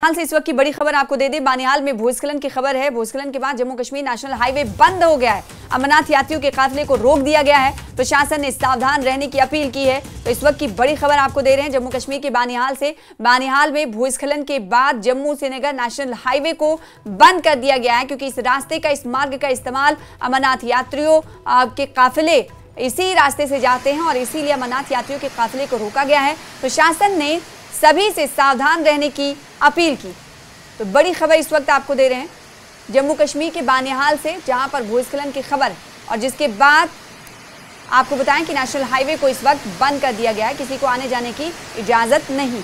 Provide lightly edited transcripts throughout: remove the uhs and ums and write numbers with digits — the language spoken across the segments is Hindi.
हाल से इस वक्त की बड़ी खबर आपको दे दें। बानिहाल में भूस्खलन की खबर है। भूस्खलन के बाद जम्मू कश्मीर नेशनल हाईवे बंद हो गया है। अमरनाथ यात्रियों के काफिले को रोक दिया गया है। प्रशासन ने सावधान रहने की अपील की है। तो इस वक्त की बड़ी खबर आपको दे रहे हैं जम्मू कश्मीर के बानिहाल से। बानिहाल में भूस्खलन के बाद जम्मू श्रीनगर नेशनल हाईवे को बंद कर दिया गया है, क्योंकि इस रास्ते का, इस मार्ग का इस्तेमाल अमरनाथ यात्रियों के काफिले इसी रास्ते से जाते हैं और इसीलिए अमरनाथ यात्रियों के काफिले को रोका गया है। प्रशासन ने सभी से सावधान रहने की अपील की। तो बड़ी खबर इस वक्त आपको दे रहे हैं जम्मू कश्मीर के बानिहाल से, जहां पर भूस्खलन की खबर और जिसके बाद आपको बताएं कि नेशनल हाईवे को इस वक्त बंद कर दिया गया है। किसी को आने जाने की इजाजत नहीं।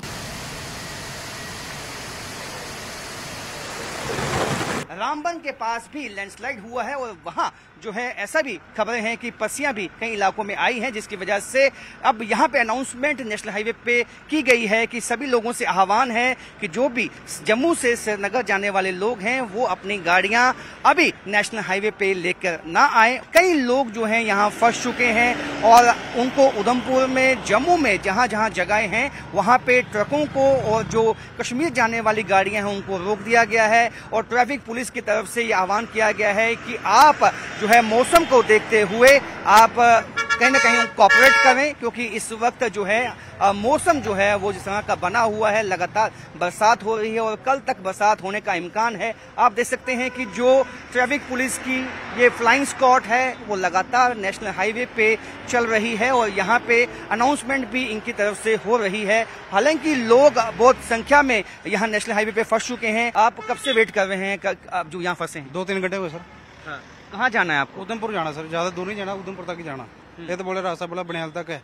रामबन के पास भी लैंडस्लाइड हुआ है और वहां जो है ऐसा भी खबरें हैं कि पस्सियां भी कई इलाकों में आई हैं, जिसकी वजह से अब यहां पे अनाउंसमेंट नेशनल हाईवे पे की गई है कि सभी लोगों से आह्वान है कि जो भी जम्मू से श्रीनगर जाने वाले लोग हैं वो अपनी गाड़ियां अभी नेशनल हाईवे पे लेकर ना आए। कई लोग जो हैं यहां फंस चुके हैं और उनको उधमपुर में, जम्मू में जहां जहां जगहें हैं वहां पे ट्रकों को और जो कश्मीर जाने वाली गाड़ियां हैं उनको रोक दिया गया है। और ट्रैफिक पुलिस की तरफ से ये आह्वान किया गया है कि आप जो है मौसम को देखते हुए आप कहीं ना कहीं कोऑपरेट करें, क्योंकि इस वक्त जो है मौसम जो है वो जिस तरह का बना हुआ है, लगातार बरसात हो रही है और कल तक बरसात होने का इम्कान है। आप देख सकते हैं कि जो ट्रैफिक पुलिस की ये फ्लाइंग स्क्वाड है वो लगातार नेशनल हाईवे पे चल रही है और यहाँ पे अनाउंसमेंट भी इनकी तरफ से हो रही है। हालांकि लोग बहुत संख्या में यहाँ नेशनल हाईवे पे फंस चुके हैं। आप कब से वेट कर रहे हैं आप जो यहाँ फंसे हैं? 2-3 घंटे हुए सर। हाँ। कहाँ जाना है आपको? उधमपुर जाना सर, ज्यादा दूर नहीं जाना, उधमपुर तक ही जाना। ये तो बोले रास्ता बोला बनिहाल तक है,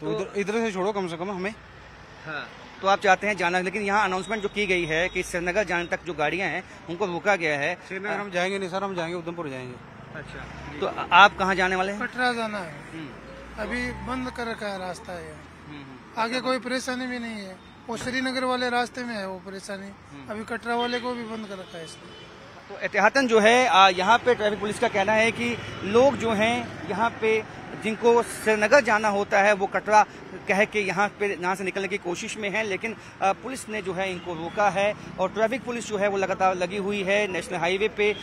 तो इधर से छोड़ो कम से कम हमें। हाँ। तो आप चाहते हैं जाना, लेकिन यहाँ अनाउंसमेंट जो की गई है कि श्रीनगर जाने तक जो गाड़ियाँ हैं उनको रोका गया है। श्रीनगर हम जाएंगे नहीं सर, हम जाएंगे उधमपुर जाएंगे। अच्छा, तो आप कहाँ जाने वाले हैं? कटरा जाना है। अभी बंद कर रखा है रास्ता है। आगे कोई परेशानी भी नहीं है। वो श्रीनगर वाले रास्ते में है वो परेशानी, अभी कटरा वाले को भी बंद कर रखा है इसलिए। तो एहतियातन जो है यहाँ पे ट्रैफिक पुलिस का कहना है कि लोग जो हैं यहाँ पे जिनको श्रीनगर जाना होता है वो कटरा कह के यहाँ से निकलने की कोशिश में है, लेकिन पुलिस ने जो है इनको रोका है और ट्रैफिक पुलिस जो है वो लगातार लगी हुई है नेशनल हाईवे पे।